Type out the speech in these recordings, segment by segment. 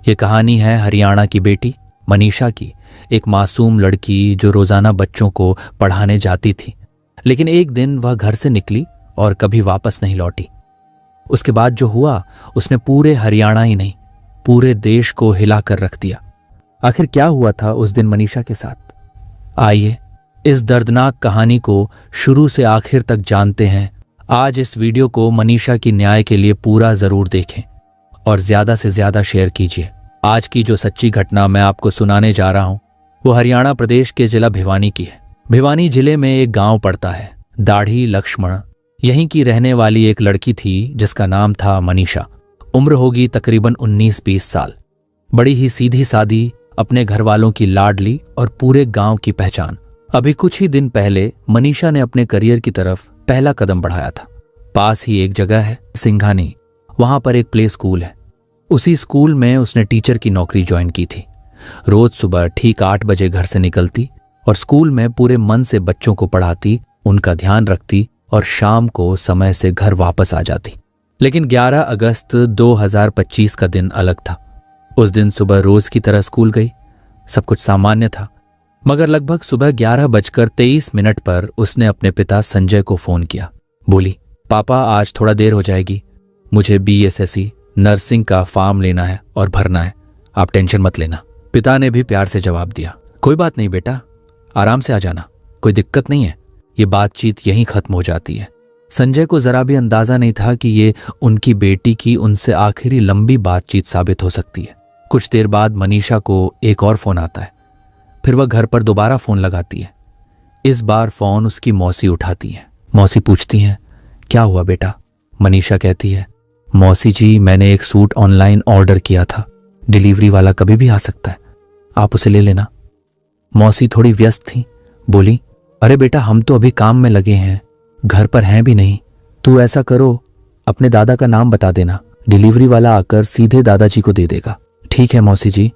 ये कहानी है हरियाणा की बेटी मनीषा की, एक मासूम लड़की जो रोजाना बच्चों को पढ़ाने जाती थी, लेकिन एक दिन वह घर से निकली और कभी वापस नहीं लौटी। उसके बाद जो हुआ उसने पूरे हरियाणा ही नहीं पूरे देश को हिला कर रख दिया। आखिर क्या हुआ था उस दिन मनीषा के साथ? आइए इस दर्दनाक कहानी को शुरू से आखिर तक जानते हैं। आज इस वीडियो को मनीषा की न्याय के लिए पूरा जरूर देखें और ज्यादा से ज्यादा शेयर कीजिए। आज की जो सच्ची घटना मैं आपको सुनाने जा रहा हूं वो हरियाणा प्रदेश के जिला भिवानी की है। भिवानी जिले में एक गांव पड़ता है, दाढ़ी लक्ष्मण। यहीं की रहने वाली एक लड़की थी जिसका नाम था मनीषा। उम्र होगी तकरीबन 19-20 साल। बड़ी ही सीधी सादी, अपने घर वालों की लाडली और पूरे गांव की पहचान। अभी कुछ ही दिन पहले मनीषा ने अपने करियर की तरफ पहला कदम बढ़ाया था। पास ही एक जगह है सिंघानी, वहां पर एक प्ले स्कूल है। उसी स्कूल में उसने टीचर की नौकरी ज्वाइन की थी। रोज सुबह ठीक 8 बजे घर से निकलती और स्कूल में पूरे मन से बच्चों को पढ़ाती, उनका ध्यान रखती और शाम को समय से घर वापस आ जाती। लेकिन 11 अगस्त 2025 का दिन अलग था। उस दिन सुबह रोज की तरह स्कूल गई, सब कुछ सामान्य था। मगर लगभग सुबह 11:23 पर उसने अपने पिता संजय को फोन किया। बोली, पापा आज थोड़ा देर हो जाएगी, मुझे BSSC नर्सिंग का फॉर्म लेना है और भरना है, आप टेंशन मत लेना। पिता ने भी प्यार से जवाब दिया, कोई बात नहीं बेटा, आराम से आ जाना, कोई दिक्कत नहीं है। ये बातचीत यहीं खत्म हो जाती है। संजय को जरा भी अंदाजा नहीं था कि ये उनकी बेटी की उनसे आखिरी लंबी बातचीत साबित हो सकती है। कुछ देर बाद मनीषा को एक और फोन आता है। फिर वह घर पर दोबारा फोन लगाती है। इस बार फोन उसकी मौसी उठाती है। मौसी पूछती हैं, क्या हुआ बेटा? मनीषा कहती है, मौसी जी मैंने एक सूट ऑनलाइन ऑर्डर किया था, डिलीवरी वाला कभी भी आ सकता है, आप उसे ले लेना। मौसी थोड़ी व्यस्त थी, बोली, अरे बेटा हम तो अभी काम में लगे हैं, घर पर हैं भी नहीं। तू ऐसा करो, अपने दादा का नाम बता देना, डिलीवरी वाला आकर सीधे दादाजी को दे देगा। ठीक है मौसी जी,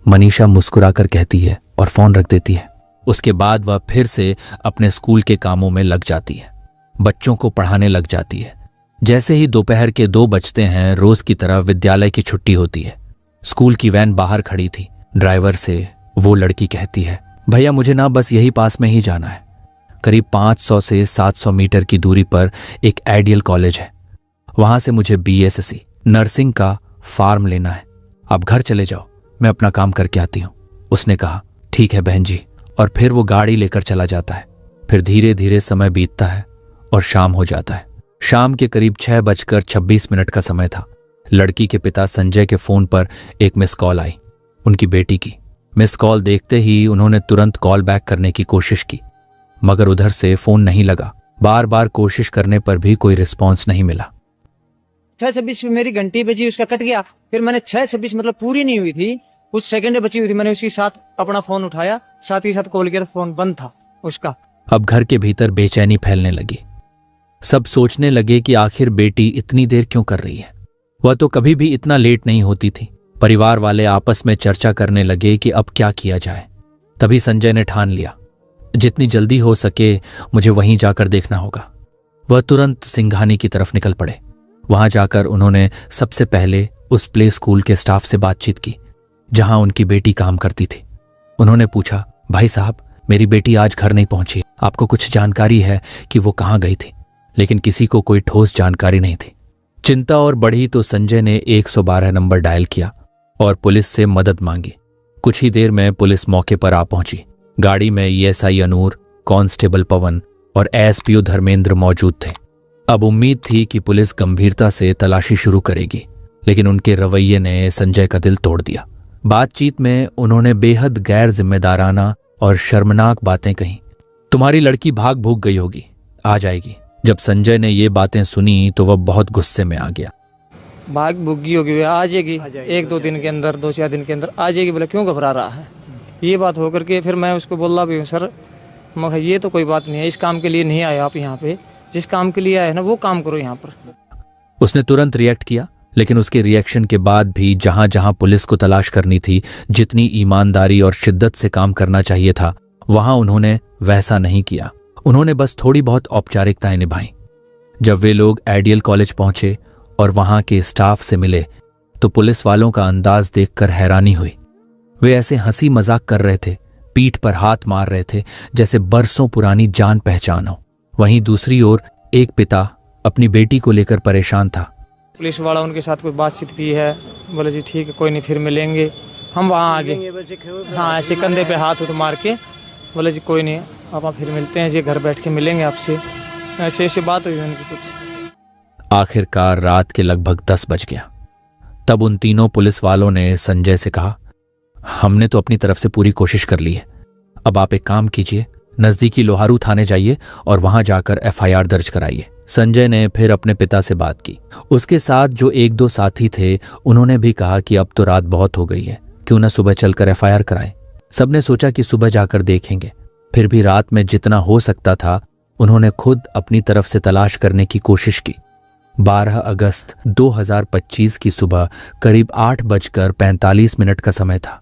मनीषा मुस्कुराकर कहती है और फोन रख देती है। उसके बाद वह फिर से अपने स्कूल के कामों में लग जाती है, बच्चों को पढ़ाने लग जाती है। जैसे ही दोपहर के 2 बजते हैं, रोज की तरह विद्यालय की छुट्टी होती है। स्कूल की वैन बाहर खड़ी थी। ड्राइवर से वो लड़की कहती है, भैया मुझे ना बस यही पास में ही जाना है। करीब 500 से 700 मीटर की दूरी पर एक आइडियल कॉलेज है, वहां से मुझे BSSC नर्सिंग का फॉर्म लेना है। आप घर चले जाओ, मैं अपना काम करके आती हूँ। उसने कहा, ठीक है बहन जी, और फिर वो गाड़ी लेकर चला जाता है। फिर धीरे धीरे समय बीतता है और शाम हो जाता है। शाम के करीब 6:26 का समय था। लड़की के पिता संजय के फोन पर एक मिस कॉल आई, उनकी बेटी की। मिस कॉल देखते ही उन्होंने तुरंत कॉल बैक करने की कोशिश की, मगर उधर से फोन नहीं लगा। बार बार कोशिश करने पर भी कोई रिस्पॉन्स नहीं मिला। 6:26 में मेरी घंटी बजी, उसका कट गया। फिर मैंने 6:26 मतलब पूरी नहीं हुई थी, कुछ सेकंड बची हुई थी, मैंने उसके साथ अपना फोन उठाया, साथ ही साथ कॉल किया तो फोन बंद था उसका। अब घर के भीतर बेचैनी फैलने लगी। सब सोचने लगे कि आखिर बेटी इतनी देर क्यों कर रही है, वह तो कभी भी इतना लेट नहीं होती थी। परिवार वाले आपस में चर्चा करने लगे कि अब क्या किया जाए। तभी संजय ने ठान लिया, जितनी जल्दी हो सके मुझे वहीं जाकर देखना होगा। वह तुरंत सिंघानी की तरफ निकल पड़े। वहां जाकर उन्होंने सबसे पहले उस प्ले स्कूल के स्टाफ से बातचीत की जहां उनकी बेटी काम करती थी। उन्होंने पूछा, भाई साहब मेरी बेटी आज घर नहीं पहुंची, आपको कुछ जानकारी है कि वो कहाँ गई थी? लेकिन किसी को कोई ठोस जानकारी नहीं थी। चिंता और बढ़ी तो संजय ने 112 नंबर डायल किया और पुलिस से मदद मांगी। कुछ ही देर में पुलिस मौके पर आ पहुंची। गाड़ी में ESI अनूर, कांस्टेबल पवन और ASPO धर्मेंद्र मौजूद थे। अब उम्मीद थी कि पुलिस गंभीरता से तलाशी शुरू करेगी, लेकिन उनके रवैये ने संजय का दिल तोड़ दिया। बातचीत में उन्होंने बेहद गैर जिम्मेदाराना और शर्मनाक बातें कहीं। तुम्हारी लड़की भाग भूग गई होगी, आ जाएगी। जब संजय ने ये बातें सुनी तो वह बहुत गुस्से में आ गया। भाग भुग्गी होगी, आ जाएगी 1-2 दिन के अंदर, 2-4 दिन के अंदर आ जाएगी। बोला क्यों घबरा रहा है? ये बात होकर के फिर मैं उसको बोला भी हूँ, सर मगर ये तो कोई बात नहीं है, इस काम के लिए नहीं आए आप यहाँ पे, जिस काम के लिए आए ना वो काम करो यहाँ पर। उसने तुरंत रिएक्ट किया, लेकिन उसके रिएक्शन के बाद भी जहां जहां पुलिस को तलाश करनी थी, जितनी ईमानदारी और शिद्दत से काम करना चाहिए था, वहां उन्होंने वैसा नहीं किया। उन्होंने बस थोड़ी बहुत औपचारिकताएं निभाई। जब वे लोग आइडियल कॉलेज पहुंचे और वहां के स्टाफ से मिले तो पुलिस वालों का अंदाज देखकर हैरानी हुई। वे ऐसे हंसी मजाक कर रहे थे, पीठ पर हाथ मार रहे थे जैसे बरसों पुरानी जान पहचान हो। वहीं दूसरी ओर एक पिता अपनी बेटी को लेकर परेशान था। पुलिस वाला उनके साथ कोई बातचीत की है, बोले जी ठीक है कोई नहीं फिर मिलेंगे, हम वहाँ आगे। हाँ ऐसे कंधे पे हाथ मार के बोले जी कोई नहीं आप फिर मिलते हैं जी, घर बैठ के मिलेंगे आपसे। ऐसे ऐसे बात हुई उनकी कुछ। आखिरकार रात के लगभग 10 बज गया। तब उन तीनों पुलिस वालों ने संजय से कहा, हमने तो अपनी तरफ से पूरी कोशिश कर ली है, अब आप एक काम कीजिए, नजदीकी लोहारू थाने जाइए और वहां जाकर एफआईआर दर्ज कराइए। संजय ने फिर अपने पिता से बात की। उसके साथ जो एक दो साथी थे उन्होंने भी कहा कि अब तो रात बहुत हो गई है, क्यों न सुबह चलकर एफआईआर कराएं। सबने सोचा कि सुबह जाकर देखेंगे। फिर भी रात में जितना हो सकता था उन्होंने खुद अपनी तरफ से तलाश करने की कोशिश की। 12 अगस्त 2025 की सुबह करीब 8:45 का समय था।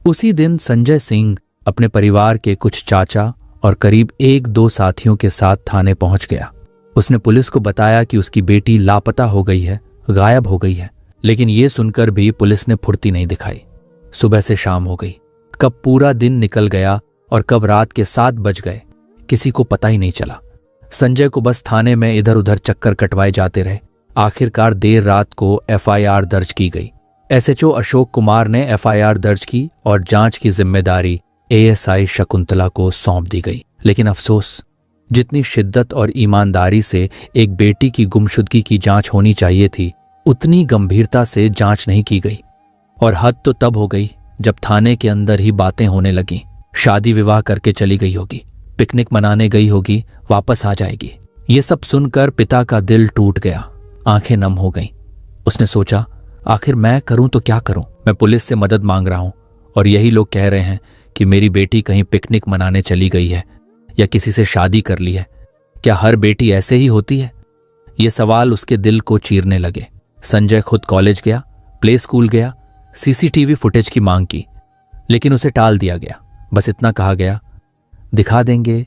उसी दिन संजय सिंह अपने परिवार के कुछ चाचा और करीब 1-2 साथियों के साथ थाने पहुंच गया। उसने पुलिस को बताया कि उसकी बेटी लापता हो गई है, गायब हो गई है। लेकिन यह सुनकर भी पुलिस ने फुर्ती नहीं दिखाई। सुबह से शाम हो गई, कब पूरा दिन निकल गया और कब रात के 7 बज गए किसी को पता ही नहीं चला। संजय को बस थाने में इधर उधर चक्कर कटवाए जाते रहे। आखिरकार देर रात को एफआईआर दर्ज की गई। एसएचओ अशोक कुमार ने एफआईआर दर्ज की और जांच की जिम्मेदारी एएसआई शकुंतला को सौंप दी गई। लेकिन अफसोस, जितनी शिद्दत और ईमानदारी से एक बेटी की गुमशुदगी की जांच होनी चाहिए थी, उतनी गंभीरता से जांच नहीं की गई। और हद तो तब हो गई जब थाने के अंदर ही बातें होने लगीं। शादी विवाह करके चली गई होगी, पिकनिक मनाने गई होगी, वापस आ जाएगी। ये सब सुनकर पिता का दिल टूट गया, आंखें नम हो गईं। उसने सोचा, आखिर मैं करूं तो क्या करूं? मैं पुलिस से मदद मांग रहा हूं और यही लोग कह रहे हैं कि मेरी बेटी कहीं पिकनिक मनाने चली गई है या किसी से शादी कर ली है। क्या हर बेटी ऐसे ही होती है? ये सवाल उसके दिल को चीरने लगे। संजय खुद कॉलेज गया, प्ले स्कूल गया, सीसीटीवी फुटेज की मांग की, लेकिन उसे टाल दिया गया। बस इतना कहा गया, दिखा देंगे,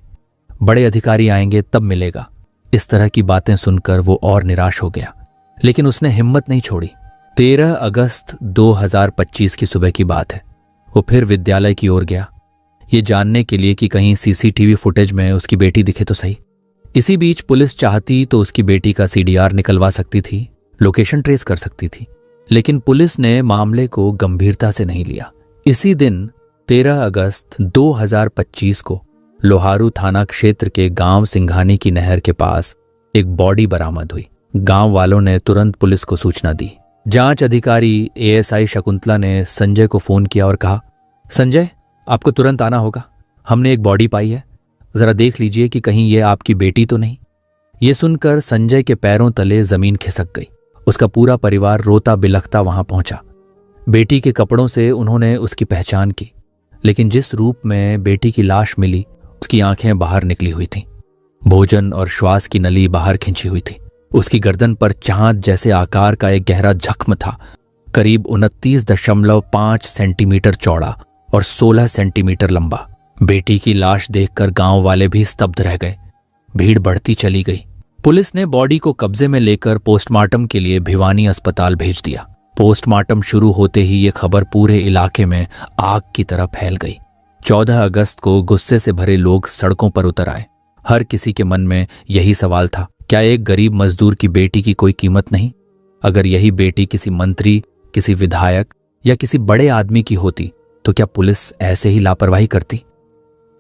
बड़े अधिकारी आएंगे तब मिलेगा। इस तरह की बातें सुनकर वो और निराश हो गया, लेकिन उसने हिम्मत नहीं छोड़ी। 13 अगस्त 2025 की सुबह की बात है। वो फिर विद्यालय की ओर गया, ये जानने के लिए कि कहीं सीसीटीवी फुटेज में उसकी बेटी दिखे तो सही। इसी बीच पुलिस चाहती तो उसकी बेटी का सीडीआर निकलवा सकती थी, लोकेशन ट्रेस कर सकती थी, लेकिन पुलिस ने मामले को गंभीरता से नहीं लिया। इसी दिन 13 अगस्त 2025 को लोहारू थाना क्षेत्र के गांव सिंघानी की नहर के पास एक बॉडी बरामद हुई। गांव वालों ने तुरंत पुलिस को सूचना दी। जांच अधिकारी एएसआई शकुंतला ने संजय को फोन किया और कहा, संजय आपको तुरंत आना होगा, हमने एक बॉडी पाई है, जरा देख लीजिए कि कहीं ये आपकी बेटी तो नहीं। ये सुनकर संजय के पैरों तले जमीन खिसक गई। उसका पूरा परिवार रोता बिलखता वहां पहुंचा। बेटी के कपड़ों से उन्होंने उसकी पहचान की, लेकिन जिस रूप में बेटी की लाश मिली उसकी आंखें बाहर निकली हुई थीं, भोजन और श्वास की नली बाहर खिंची हुई थी। उसकी गर्दन पर चांद जैसे आकार का एक गहरा जख्म था, करीब 29.5 सेंटीमीटर चौड़ा और 16 सेंटीमीटर लंबा। बेटी की लाश देखकर गांव वाले भी स्तब्ध रह गए। भीड़ बढ़ती चली गई। पुलिस ने बॉडी को कब्जे में लेकर पोस्टमार्टम के लिए भिवानी अस्पताल भेज दिया। पोस्टमार्टम शुरू होते ही ये खबर पूरे इलाके में आग की तरह फैल गई। 14 अगस्त को गुस्से से भरे लोग सड़कों पर उतर आए। हर किसी के मन में यही सवाल था, क्या एक गरीब मजदूर की बेटी की कोई कीमत नहीं? अगर यही बेटी किसी मंत्री, किसी विधायक या किसी बड़े आदमी की होती तो क्या पुलिस ऐसे ही लापरवाही करती?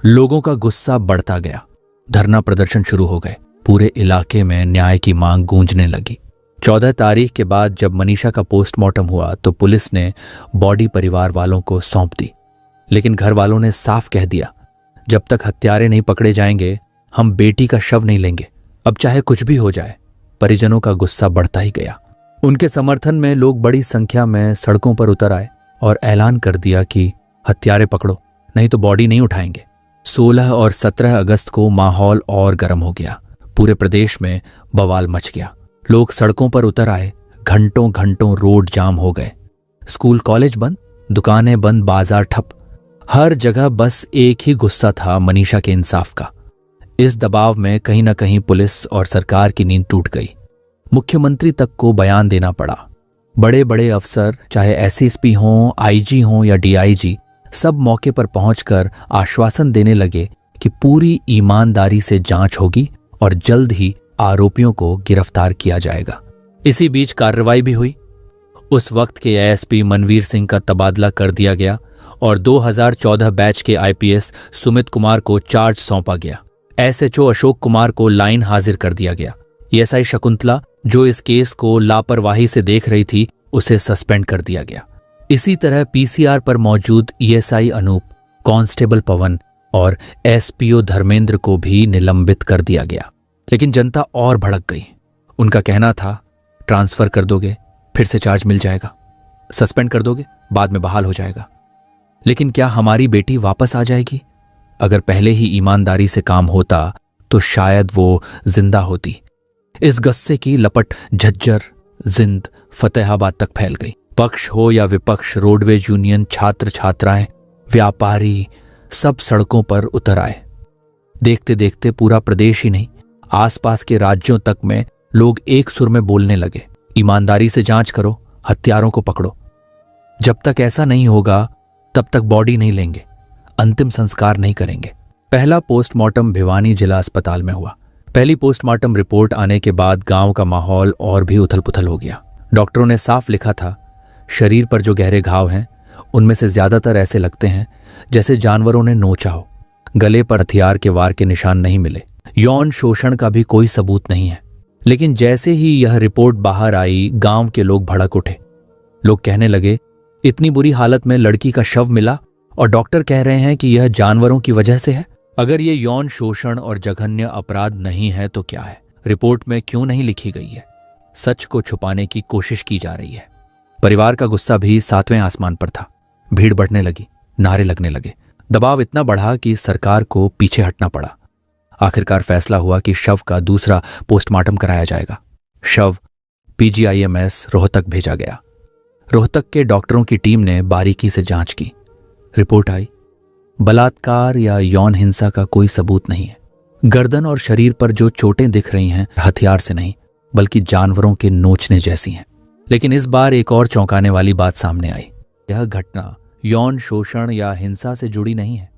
लोगों का गुस्सा बढ़ता गया। धरना प्रदर्शन शुरू हो गए। पूरे इलाके में न्याय की मांग गूंजने लगी। 14 तारीख के बाद जब मनीषा का पोस्टमार्टम हुआ तो पुलिस ने बॉडी परिवार वालों को सौंप दी, लेकिन घर वालों ने साफ कह दिया, जब तक हत्यारे नहीं पकड़े जाएंगे हम बेटी का शव नहीं लेंगे, अब चाहे कुछ भी हो जाए। परिजनों का गुस्सा बढ़ता ही गया। उनके समर्थन में लोग बड़ी संख्या में सड़कों पर उतर आए और ऐलान कर दिया कि हत्यारे पकड़ो, नहीं तो बॉडी नहीं उठाएंगे। 16 और 17 अगस्त को माहौल और गर्म हो गया। पूरे प्रदेश में बवाल मच गया। लोग सड़कों पर उतर आए। घंटों घंटों रोड जाम हो गए। स्कूल कॉलेज बंद, दुकानें बंद, बाजार ठप। हर जगह बस एक ही गुस्सा था, मनीषा के इंसाफ का। इस दबाव में कहीं ना कहीं पुलिस और सरकार की नींद टूट गई। मुख्यमंत्री तक को बयान देना पड़ा। बड़े बड़े अफसर, चाहे एसएसपी हों, आईजी हों या डीआईजी, सब मौके पर पहुंचकर आश्वासन देने लगे कि पूरी ईमानदारी से जांच होगी और जल्द ही आरोपियों को गिरफ्तार किया जाएगा। इसी बीच कार्रवाई भी हुई। उस वक्त के एएसपी मनवीर सिंह का तबादला कर दिया गया और 2014 बैच के आईपीएस सुमित कुमार को चार्ज सौंपा गया। एसएचओ अशोक कुमार को लाइन हाजिर कर दिया गया। एएसआई शकुंतला, जो इस केस को लापरवाही से देख रही थी, उसे सस्पेंड कर दिया गया। इसी तरह पीसीआर पर मौजूद ईएसआई अनूप, कांस्टेबल पवन और एसपीओ धर्मेंद्र को भी निलंबित कर दिया गया। लेकिन जनता और भड़क गई। उनका कहना था, ट्रांसफर कर दोगे फिर से चार्ज मिल जाएगा, सस्पेंड कर दोगे बाद में बहाल हो जाएगा। लेकिन क्या हमारी बेटी वापस आ जाएगी? अगर पहले ही ईमानदारी से काम होता तो शायद वो जिंदा होती। इस गस्से की लपट झज्जर, जिंद, फतेहाबाद तक फैल गई। पक्ष हो या विपक्ष, रोडवेज यूनियन, छात्र छात्राएं, व्यापारी, सब सड़कों पर उतर आए। देखते देखते पूरा प्रदेश ही नहीं, आसपास के राज्यों तक में लोग एक सुर में बोलने लगे, ईमानदारी से जांच करो, हत्यारों को पकड़ो। जब तक ऐसा नहीं होगा तब तक बॉडी नहीं लेंगे, अंतिम संस्कार नहीं करेंगे। पहला पोस्टमार्टम भिवानी जिला अस्पताल में हुआ। पहली पोस्टमार्टम रिपोर्ट आने के बाद गांव का माहौल और भी उथल पुथल हो गया। डॉक्टरों ने साफ लिखा था, शरीर पर जो गहरे घाव हैं उनमें से ज्यादातर ऐसे लगते हैं जैसे जानवरों ने नोचा हो। गले पर हथियार के वार के निशान नहीं मिले। यौन शोषण का भी कोई सबूत नहीं है। लेकिन जैसे ही यह रिपोर्ट बाहर आई, गांव के लोग भड़क उठे। लोग कहने लगे, इतनी बुरी हालत में लड़की का शव मिला और डॉक्टर कह रहे हैं कि यह जानवरों की वजह से है। अगर ये यौन शोषण और जघन्य अपराध नहीं है तो क्या है? रिपोर्ट में क्यों नहीं लिखी गई है? सच को छुपाने की कोशिश की जा रही है। परिवार का गुस्सा भी 7वें आसमान पर था। भीड़ बढ़ने लगी, नारे लगने लगे। दबाव इतना बढ़ा कि सरकार को पीछे हटना पड़ा। आखिरकार फैसला हुआ कि शव का दूसरा पोस्टमार्टम कराया जाएगा। शव पीजीआईएमएस रोहतक भेजा गया। रोहतक के डॉक्टरों की टीम ने बारीकी से जांच की। रिपोर्ट आई, बलात्कार या यौन हिंसा का कोई सबूत नहीं है। गर्दन और शरीर पर जो चोटें दिख रही हैं, हथियार से नहीं बल्कि जानवरों के नोचने जैसी हैं। लेकिन इस बार एक और चौंकाने वाली बात सामने आई। यह घटना यौन शोषण या हिंसा से जुड़ी नहीं है,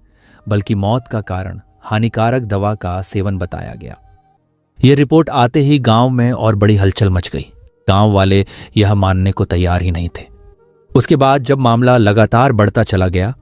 बल्कि मौत का कारण हानिकारक दवा का सेवन बताया गया। यह रिपोर्ट आते ही गांव में और बड़ी हलचल मच गई। गांव वाले यह मानने को तैयार ही नहीं थे। उसके बाद जब मामला लगातार बढ़ता चला गया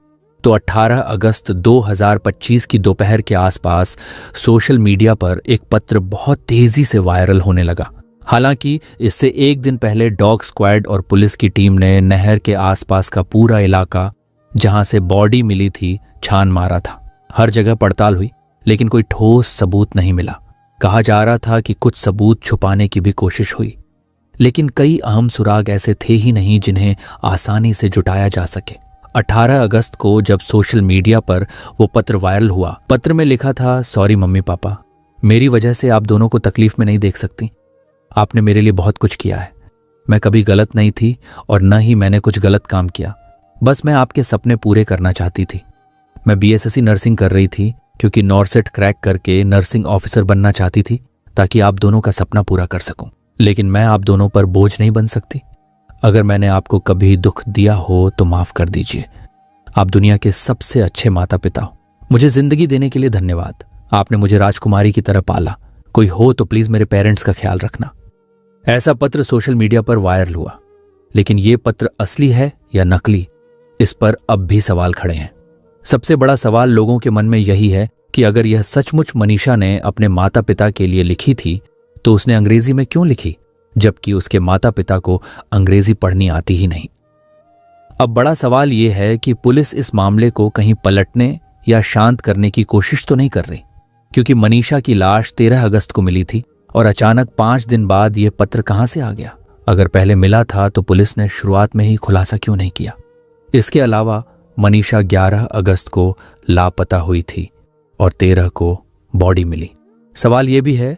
तो 18 अगस्त 2025 की दोपहर के आसपास सोशल मीडिया पर एक पत्र बहुत तेजी से वायरल होने लगा। हालांकि इससे एक दिन पहले डॉग स्क्वाड और पुलिस की टीम ने नहर के आसपास का पूरा इलाका जहां से बॉडी मिली थी छान मारा था। हर जगह पड़ताल हुई, लेकिन कोई ठोस सबूत नहीं मिला। कहा जा रहा था कि कुछ सबूत छुपाने की भी कोशिश हुई, लेकिन कई अहम सुराग ऐसे थे ही नहीं जिन्हें आसानी से जुटाया जा सके। 18 अगस्त को जब सोशल मीडिया पर वो पत्र वायरल हुआ, पत्र में लिखा था, सॉरी मम्मी पापा, मेरी वजह से आप दोनों को तकलीफ में नहीं देख सकती। आपने मेरे लिए बहुत कुछ किया है। मैं कभी गलत नहीं थी और न ही मैंने कुछ गलत काम किया। बस मैं आपके सपने पूरे करना चाहती थी। मैं बीएसएससी नर्सिंग कर रही थी क्योंकि नॉर्सेट क्रैक करके नर्सिंग ऑफिसर बनना चाहती थी ताकि आप दोनों का सपना पूरा कर सकूं। लेकिन मैं आप दोनों पर बोझ नहीं बन सकती। अगर मैंने आपको कभी दुख दिया हो तो माफ कर दीजिए। आप दुनिया के सबसे अच्छे माता पिता हो। मुझे जिंदगी देने के लिए धन्यवाद। आपने मुझे राजकुमारी की तरह पाला। कोई हो तो प्लीज मेरे पेरेंट्स का ख्याल रखना। ऐसा पत्र सोशल मीडिया पर वायरल हुआ, लेकिन यह पत्र असली है या नकली, इस पर अब भी सवाल खड़े हैं। सबसे बड़ा सवाल लोगों के मन में यही है कि अगर यह सचमुच मनीषा ने अपने माता पिता के लिए लिखी थी तो उसने अंग्रेजी में क्यों लिखी, जबकि उसके माता पिता को अंग्रेजी पढ़नी आती ही नहीं। अब बड़ा सवाल यह है कि पुलिस इस मामले को कहीं पलटने या शांत करने की कोशिश तो नहीं कर रही, क्योंकि मनीषा की लाश 13 अगस्त को मिली थी और अचानक 5 दिन बाद यह पत्र कहां से आ गया। अगर पहले मिला था तो पुलिस ने शुरुआत में ही खुलासा क्यों नहीं किया। इसके अलावा मनीषा 11 अगस्त को लापता हुई थी और 13 को बॉडी मिली। सवाल यह भी है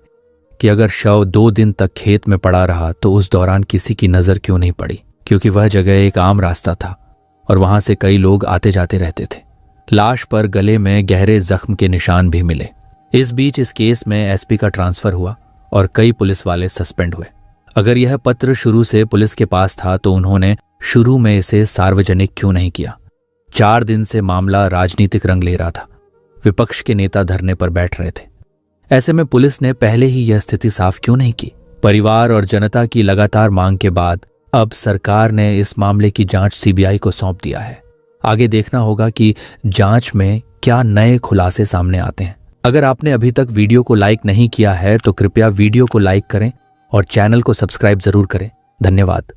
कि अगर शव 2 दिन तक खेत में पड़ा रहा तो उस दौरान किसी की नजर क्यों नहीं पड़ी, क्योंकि वह जगह एक आम रास्ता था और वहां से कई लोग आते जाते रहते थे। लाश पर गले में गहरे जख्म के निशान भी मिले। इस बीच इस केस में एसपी का ट्रांसफर हुआ और कई पुलिस वाले सस्पेंड हुए। अगर यह पत्र शुरू से पुलिस के पास था तो उन्होंने शुरू में इसे सार्वजनिक क्यों नहीं किया? 4 दिन से मामला राजनीतिक रंग ले रहा था। विपक्ष के नेता धरने पर बैठ रहे थे। ऐसे में पुलिस ने पहले ही यह स्थिति साफ क्यों नहीं की? परिवार और जनता की लगातार मांग के बाद अब सरकार ने इस मामले की जांच सीबीआई को सौंप दिया है। आगे देखना होगा कि जांच में क्या नए खुलासे सामने आते हैं। अगर आपने अभी तक वीडियो को लाइक नहीं किया है तो कृपया वीडियो को लाइक करें और चैनल को सब्सक्राइब जरूर करें। धन्यवाद।